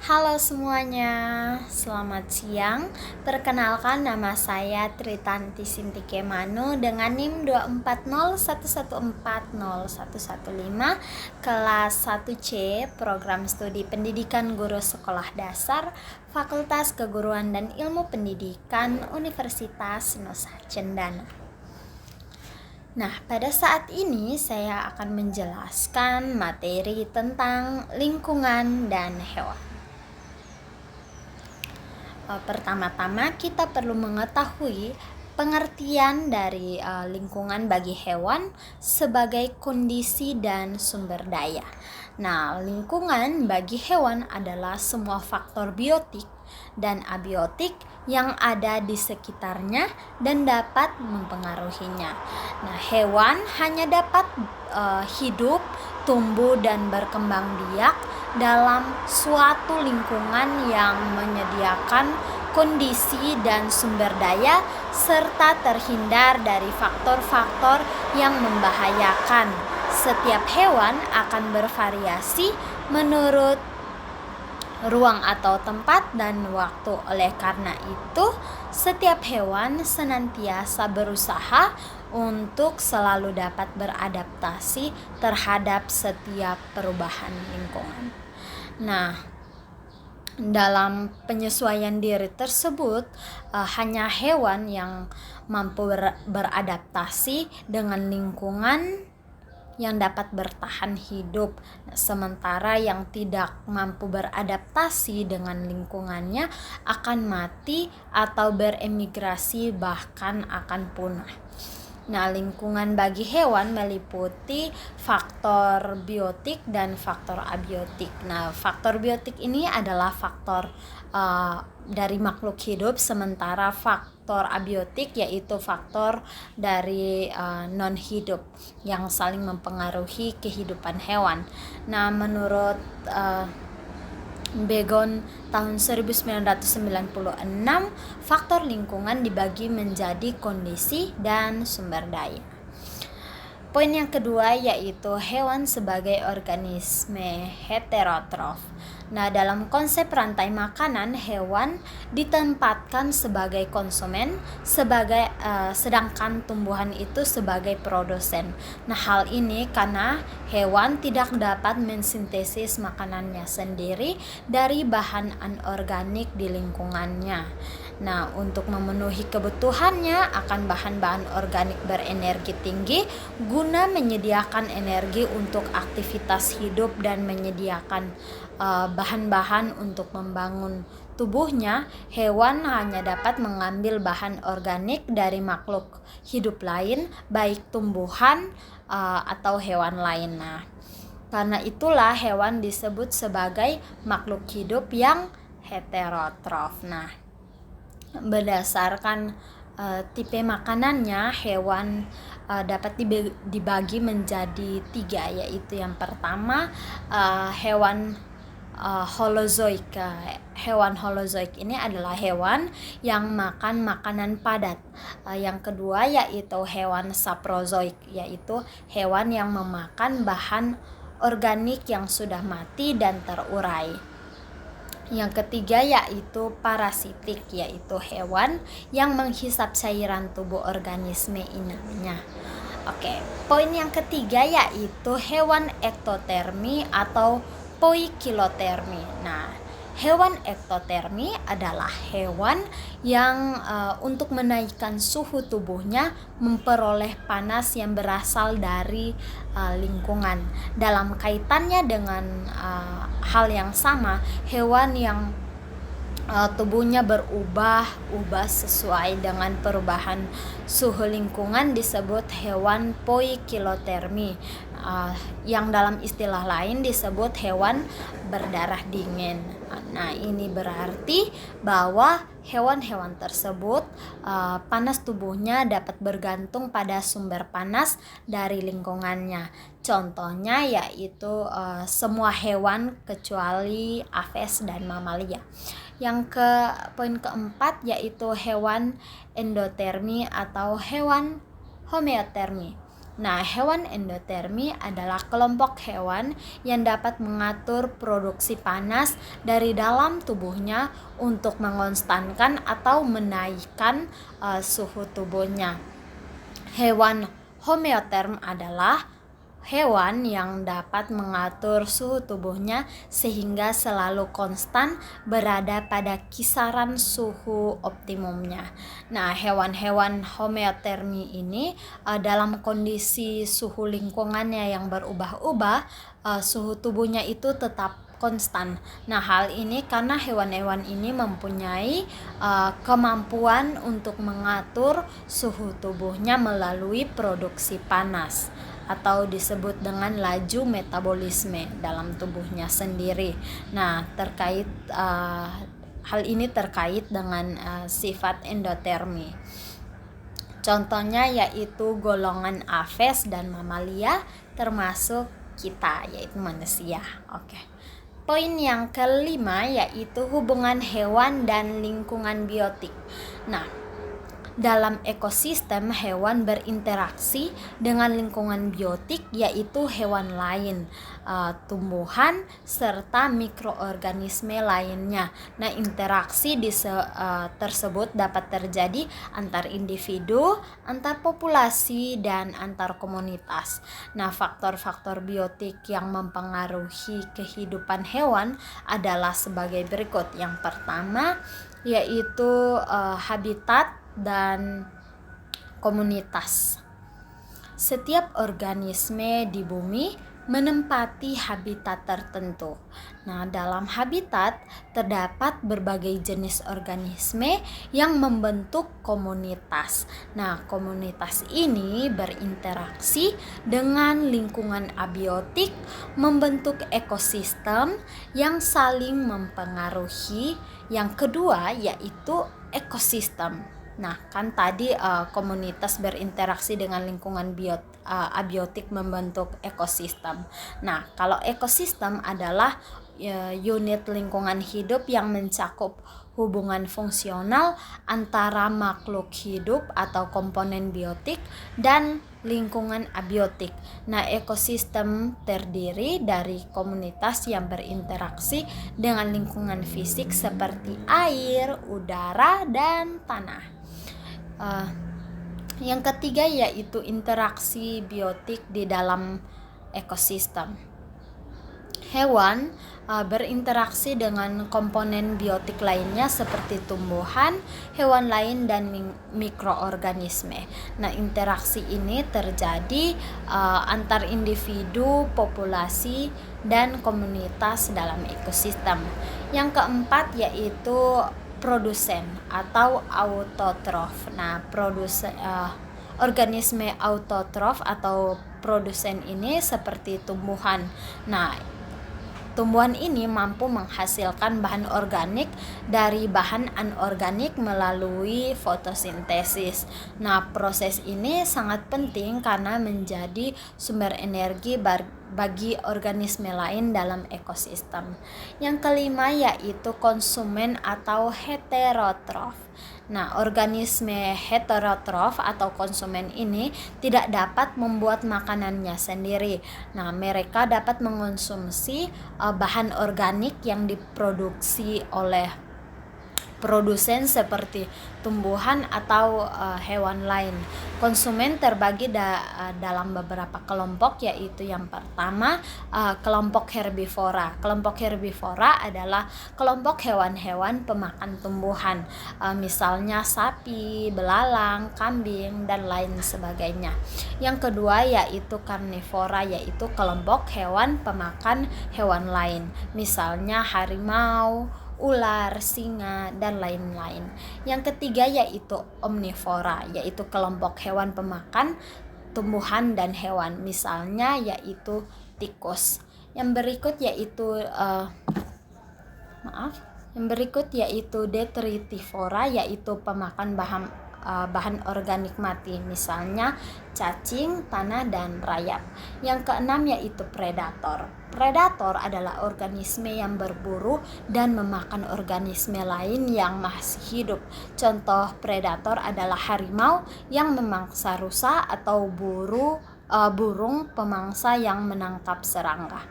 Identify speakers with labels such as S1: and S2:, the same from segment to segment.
S1: Halo semuanya, selamat siang. Perkenalkan, nama saya Tritanti Sintike Manu dengan NIM 24011401115 kelas 1C Program Studi Pendidikan Guru Sekolah Dasar Fakultas Keguruan dan Ilmu Pendidikan Universitas Nusa Cendana. Nah, pada saat ini saya akan menjelaskan materi tentang lingkungan dan hewan. Pertama-tama kita perlu mengetahui pengertian dari lingkungan bagi hewan sebagai kondisi dan sumber daya. Nah, lingkungan bagi hewan adalah semua faktor biotik dan abiotik yang ada di sekitarnya dan dapat mempengaruhinya. Nah, hewan hanya dapat hidup, tumbuh dan berkembang biak dalam suatu lingkungan yang menyediakan kondisi dan sumber daya serta terhindar dari faktor-faktor yang membahayakan. Setiap hewan akan bervariasi menurut ruang atau tempat dan waktu. Oleh karena itu, setiap hewan senantiasa berusaha untuk selalu dapat beradaptasi terhadap setiap perubahan lingkungan. Nah, dalam penyesuaian diri tersebut, hanya hewan yang mampu beradaptasi dengan lingkungan yang dapat bertahan hidup, sementara yang tidak mampu beradaptasi dengan lingkungannya akan mati atau beremigrasi, bahkan akan punah. Nah, lingkungan bagi hewan meliputi faktor biotik dan faktor abiotik. Nah, faktor biotik ini adalah faktor dari makhluk hidup, sementara faktor abiotik yaitu faktor dari non hidup yang saling mempengaruhi kehidupan hewan. Nah, menurut Begon tahun 1996, faktor lingkungan dibagi menjadi kondisi dan sumber daya. Poin yang kedua yaitu hewan sebagai organisme heterotrof. Nah, dalam konsep rantai makanan, hewan ditempatkan sebagai konsumen, sedangkan tumbuhan itu sebagai produsen. Nah, hal ini karena hewan tidak dapat mensintesis makanannya sendiri dari bahan anorganik di lingkungannya. Nah, untuk memenuhi kebutuhannya akan bahan-bahan organik berenergi tinggi guna menyediakan energi untuk aktivitas hidup dan menyediakan bahan-bahan untuk membangun tubuhnya, hewan hanya dapat mengambil bahan organik dari makhluk hidup lain, baik tumbuhan atau hewan lain. Nah, karena itulah hewan disebut sebagai makhluk hidup yang heterotrof. Nah, berdasarkan tipe makanannya, hewan dapat dibagi menjadi 3, yaitu yang pertama hewan holozoik. Hewan holozoik ini adalah hewan yang makan makanan padat. Yang kedua yaitu hewan saprozoik, yaitu hewan yang memakan bahan organik yang sudah mati dan terurai. Yang ketiga yaitu parasitik, yaitu hewan yang menghisap cairan tubuh organisme inangnya. Oke, poin yang ketiga yaitu hewan ektotermi atau poikilotermi. Nah, hewan ektotermi adalah hewan yang untuk menaikkan suhu tubuhnya memperoleh panas yang berasal dari lingkungan. Dalam kaitannya dengan hal yang sama, hewan yang tubuhnya berubah sesuai dengan perubahan suhu lingkungan disebut hewan poikilotermi, yang dalam istilah lain disebut hewan berdarah dingin. Nah, ini berarti bahwa hewan-hewan tersebut panas tubuhnya dapat bergantung pada sumber panas dari lingkungannya. Contohnya yaitu semua hewan kecuali aves dan mamalia. Poin keempat yaitu hewan endotermi atau hewan homeotermi. Nah, hewan endotermi adalah kelompok hewan yang dapat mengatur produksi panas dari dalam tubuhnya untuk mengonstankan atau menaikkan suhu tubuhnya. Hewan homeoterm adalah hewan yang dapat mengatur suhu tubuhnya sehingga selalu konstan berada pada kisaran suhu optimumnya. Nah, hewan-hewan homeotermi ini dalam kondisi suhu lingkungannya yang berubah-ubah, suhu tubuhnya itu tetap konstan. Nah, hal ini karena hewan-hewan ini mempunyai kemampuan untuk mengatur suhu tubuhnya melalui produksi panas atau disebut dengan laju metabolisme dalam tubuhnya sendiri. Nah, hal ini terkait dengan sifat endotermi. Contohnya yaitu golongan Aves dan mamalia termasuk kita yaitu manusia. Oke. Poin yang kelima yaitu hubungan hewan dan lingkungan biotik. Nah, dalam ekosistem hewan berinteraksi dengan lingkungan biotik yaitu hewan lain, tumbuhan serta mikroorganisme lainnya. Nah, interaksi tersebut dapat terjadi antar individu, antar populasi dan antar komunitas. Nah, faktor-faktor biotik yang mempengaruhi kehidupan hewan adalah sebagai berikut. Yang pertama yaitu habitat dan komunitas. Setiap organisme di bumi menempati habitat tertentu. Nah, dalam habitat terdapat berbagai jenis organisme yang membentuk komunitas. Nah, komunitas ini berinteraksi dengan lingkungan abiotik, membentuk ekosistem yang saling mempengaruhi. Yang kedua yaitu ekosistem. Nah, kan tadi komunitas berinteraksi dengan lingkungan abiotik membentuk ekosistem. Nah, kalau ekosistem adalah unit lingkungan hidup yang mencakup hubungan fungsional antara makhluk hidup atau komponen biotik dan lingkungan abiotik. Nah, ekosistem terdiri dari komunitas yang berinteraksi dengan lingkungan fisik seperti air, udara, dan tanah. Yang ketiga yaitu interaksi biotik di dalam ekosistem. Hewan berinteraksi dengan komponen biotik lainnya seperti tumbuhan, hewan lain, dan mikroorganisme. Nah, interaksi ini terjadi antar individu, populasi, dan komunitas dalam ekosistem. Yang keempat yaitu produsen atau autotrof. Nah, organisme autotrof atau produsen ini seperti tumbuhan. Nah, tumbuhan ini mampu menghasilkan bahan organik dari bahan anorganik melalui fotosintesis. Nah, proses ini sangat penting karena menjadi sumber energi bagi organisme lain dalam ekosistem. Yang kelima yaitu konsumen atau heterotrof. Nah, organisme heterotrof atau konsumen ini tidak dapat membuat makanannya sendiri. Nah, mereka dapat mengonsumsi bahan organik yang diproduksi oleh produsen seperti tumbuhan atau hewan lain. Konsumen terbagi dalam beberapa kelompok, yaitu yang pertama kelompok herbivora. Kelompok herbivora adalah kelompok hewan-hewan pemakan tumbuhan, misalnya sapi, belalang, kambing, dan lain sebagainya. Yang kedua yaitu karnivora, yaitu kelompok hewan pemakan hewan lain, misalnya harimau, ular, singa, dan lain-lain. Yang ketiga yaitu omnivora, yaitu kelompok hewan pemakan tumbuhan dan hewan, misalnya yaitu tikus. Yang berikut yaitu detritivora, yaitu pemakan bahan organik mati, misalnya cacing, tanah, dan rayap. Yang keenam yaitu predator. Predator adalah organisme yang berburu dan memakan organisme lain yang masih hidup. Contoh predator adalah harimau yang memangsa rusa atau burung burung pemangsa yang menangkap serangga.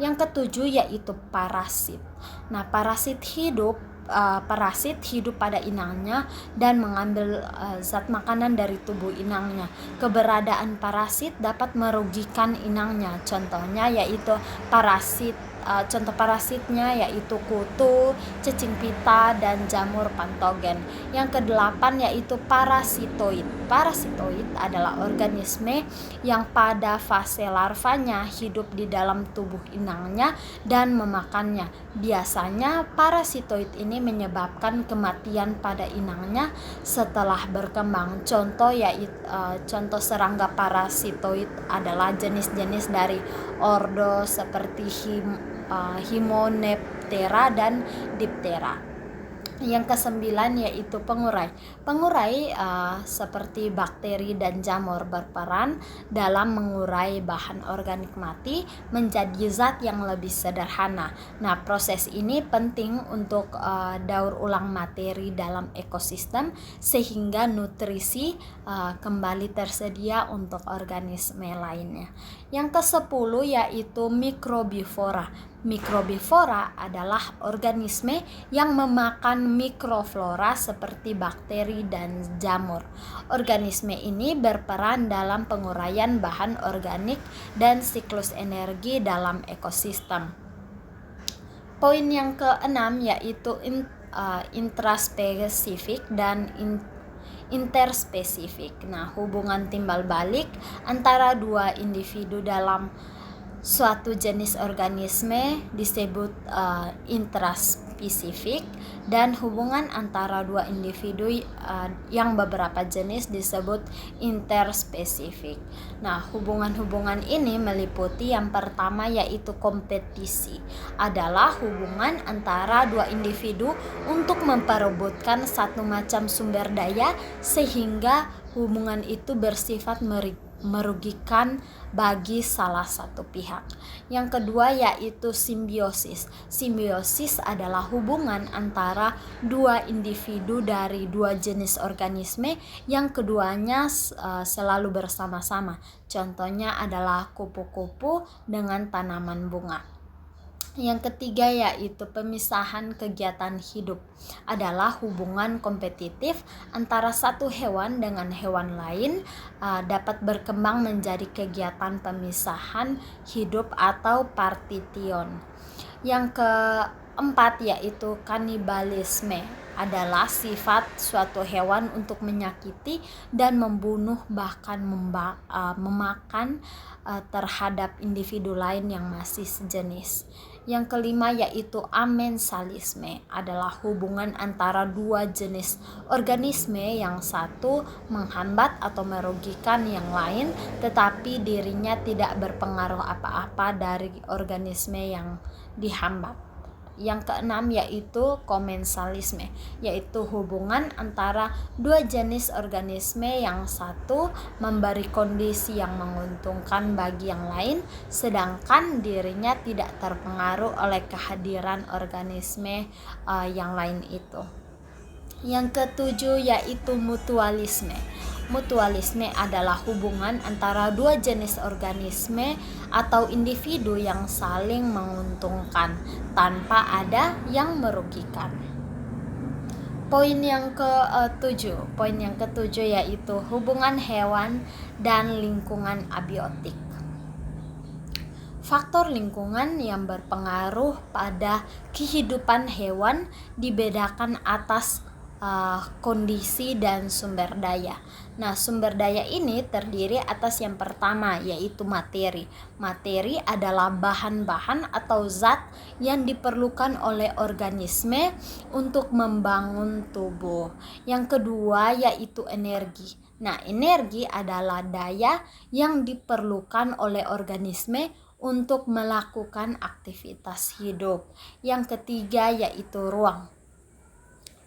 S1: Yang ketujuh yaitu parasit. Nah, parasit hidup pada inangnya dan mengambil zat makanan dari tubuh inangnya. Keberadaan parasit dapat merugikan inangnya. Contohnya yaitu contoh parasitnya yaitu kutu, cacing pita, dan jamur patogen. Yang kedelapan yaitu parasitoid. Parasitoid adalah organisme yang pada fase larvanya hidup di dalam tubuh inangnya dan memakannya. Biasanya parasitoid ini menyebabkan kematian pada inangnya setelah berkembang. Contoh serangga parasitoid adalah jenis-jenis dari ordo seperti Hymenoptera dan Diptera. Yang kesembilan yaitu pengurai. Pengurai seperti bakteri dan jamur berperan dalam mengurai bahan organik mati menjadi zat yang lebih sederhana. Nah, proses ini penting untuk daur ulang materi dalam ekosistem sehingga nutrisi kembali tersedia untuk organisme lainnya. Yang ke-10 yaitu mikrobivora. Mikrobivora adalah organisme yang memakan mikroflora seperti bakteri dan jamur. Organisme ini berperan dalam penguraian bahan organik dan siklus energi dalam ekosistem. Poin yang ke-6 yaitu intraspesifik dan interspesifik. Nah, hubungan timbal balik antara dua individu dalam suatu jenis organisme disebut intraspesifik dan hubungan antara dua individu yang beberapa jenis disebut interspesifik. Nah, hubungan-hubungan ini meliputi yang pertama yaitu kompetisi. Adalah hubungan antara dua individu untuk memperebutkan satu macam sumber daya sehingga hubungan itu bersifat merugikan bagi salah satu pihak. Yang kedua yaitu simbiosis. Simbiosis adalah hubungan antara dua individu dari dua jenis organisme yang keduanya selalu bersama-sama. Contohnya adalah kupu-kupu dengan tanaman bunga. Yang ketiga yaitu pemisahan kegiatan hidup. Adalah hubungan kompetitif antara satu hewan dengan hewan lain dapat berkembang menjadi kegiatan pemisahan hidup atau partition. Yang keempat yaitu kanibalisme. Adalah sifat suatu hewan untuk menyakiti dan membunuh bahkan memakan terhadap individu lain yang masih sejenis. Yang kelima yaitu amensalisme. Adalah hubungan antara dua jenis organisme yang satu menghambat atau merugikan yang lain tetapi dirinya tidak berpengaruh apa-apa dari organisme yang dihambat. Yang keenam yaitu komensalisme, yaitu hubungan antara dua jenis organisme yang satu memberi kondisi yang menguntungkan bagi yang lain sedangkan dirinya tidak terpengaruh oleh kehadiran organisme yang lain itu. Yang ketujuh yaitu mutualisme. Mutualisme adalah hubungan antara dua jenis organisme atau individu yang saling menguntungkan tanpa ada yang merugikan. Poin yang ketujuh yaitu hubungan hewan dan lingkungan abiotik. Faktor lingkungan yang berpengaruh pada kehidupan hewan dibedakan atas kondisi dan sumber daya. Nah, sumber daya ini terdiri atas yang pertama yaitu materi. Materi adalah bahan-bahan atau zat yang diperlukan oleh organisme untuk membangun tubuh. Yang kedua yaitu energi. Nah, energi adalah daya yang diperlukan oleh organisme untuk melakukan aktivitas hidup. Yang ketiga yaitu ruang.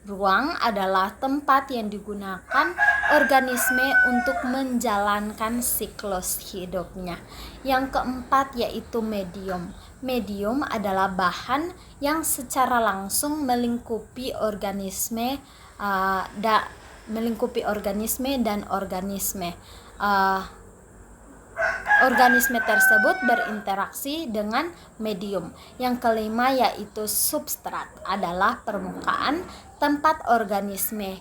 S1: Ruang adalah tempat yang digunakan organisme untuk menjalankan siklus hidupnya. Yang keempat yaitu medium. Medium adalah bahan yang secara langsung melingkupi organisme dan organisme. organisme tersebut berinteraksi dengan medium. Yang kelima yaitu substrat, adalah permukaan tempat organisme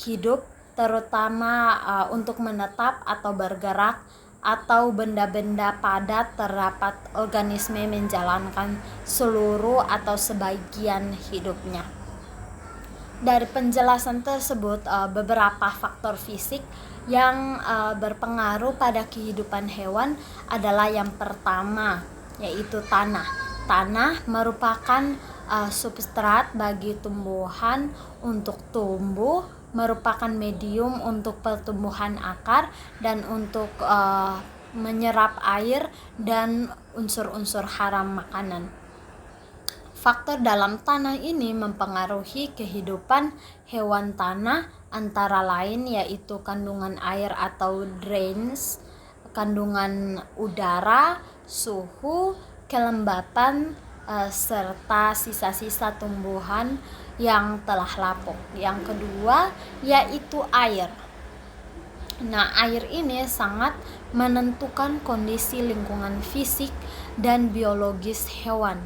S1: hidup, terutama untuk menetap atau bergerak, atau benda-benda padat terdapat organisme menjalankan seluruh atau sebagian hidupnya. Dari penjelasan tersebut, beberapa faktor fisik yang berpengaruh pada kehidupan hewan adalah yang pertama yaitu tanah. Tanah merupakan substrat bagi tumbuhan untuk tumbuh, merupakan medium untuk pertumbuhan akar dan untuk menyerap air dan unsur-unsur hara makanan. Faktor dalam tanah ini mempengaruhi kehidupan hewan tanah, antara lain yaitu kandungan air atau drainage, kandungan udara, suhu, kelembapan, serta sisa-sisa tumbuhan yang telah lapuk. Yang kedua yaitu air. Nah, air ini sangat menentukan kondisi lingkungan fisik dan biologis hewan.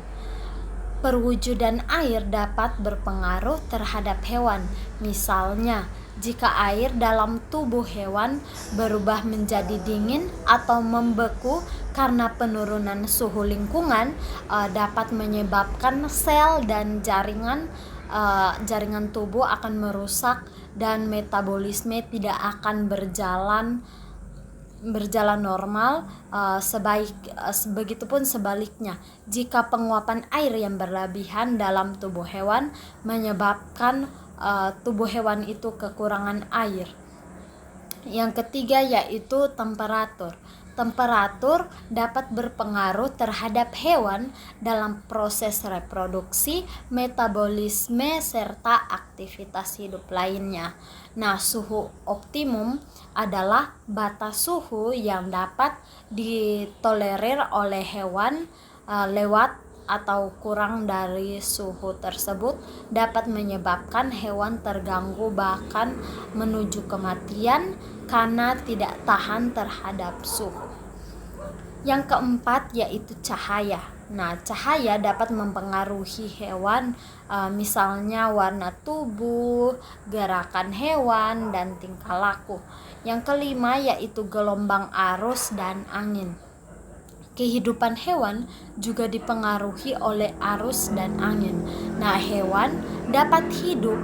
S1: Perwujudan air dapat berpengaruh terhadap hewan. Misalnya, jika air dalam tubuh hewan berubah menjadi dingin atau membeku karena penurunan suhu lingkungan, dapat menyebabkan sel dan jaringan tubuh akan merusak dan metabolisme tidak akan berjalan normal. Begitupun sebaliknya, jika penguapan air yang berlebihan dalam tubuh hewan menyebabkan tubuh hewan itu kekurangan air. Yang ketiga yaitu temperatur. Temperatur dapat berpengaruh terhadap hewan dalam proses reproduksi, metabolisme, serta aktivitas hidup lainnya. Nah, suhu optimum adalah batas suhu yang dapat ditolerir oleh hewan. Lewat atau kurang dari suhu tersebut dapat menyebabkan hewan terganggu bahkan menuju kematian karena tidak tahan terhadap suhu. Yang keempat yaitu cahaya. Nah, cahaya dapat mempengaruhi hewan, misalnya warna tubuh, gerakan hewan, dan tingkah laku. Yang kelima yaitu gelombang arus dan angin. Kehidupan hewan juga dipengaruhi oleh arus dan angin. Nah, hewan dapat hidup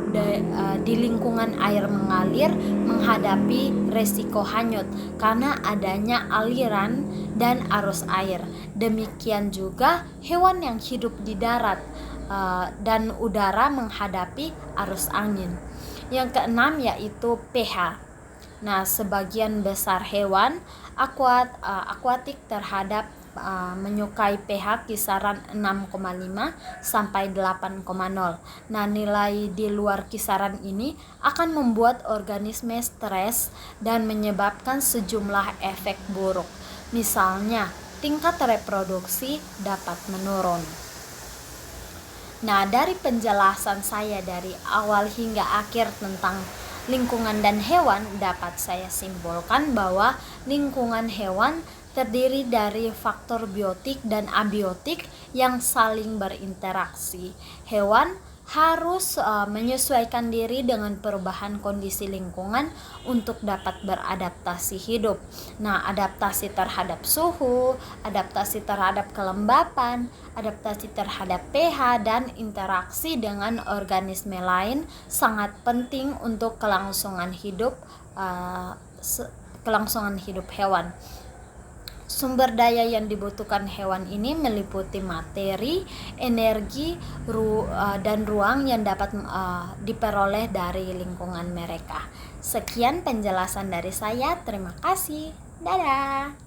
S1: di lingkungan air mengalir menghadapi resiko hanyut karena adanya aliran dan arus air. Demikian juga hewan yang hidup di darat dan udara menghadapi arus angin. Yang keenam yaitu pH. Nah, sebagian besar hewan akuatik terhadap menyukai pH kisaran 6,5 sampai 8,0. Nah, nilai di luar kisaran ini akan membuat organisme stres dan menyebabkan sejumlah efek buruk. Misalnya, tingkat reproduksi dapat menurun. Nah, dari penjelasan saya dari awal hingga akhir tentang lingkungan dan hewan, dapat saya simpulkan bahwa lingkungan hewan terdiri dari faktor biotik dan abiotik yang saling berinteraksi. Hewan harus menyesuaikan diri dengan perubahan kondisi lingkungan untuk dapat beradaptasi hidup. Nah, adaptasi terhadap suhu, adaptasi terhadap kelembapan, adaptasi terhadap pH, dan interaksi dengan organisme lain sangat penting untuk kelangsungan hidup hewan. Sumber daya yang dibutuhkan hewan ini meliputi materi, energi, dan ruang yang dapat diperoleh dari lingkungan mereka. Sekian penjelasan dari saya. Terima kasih. Dadah.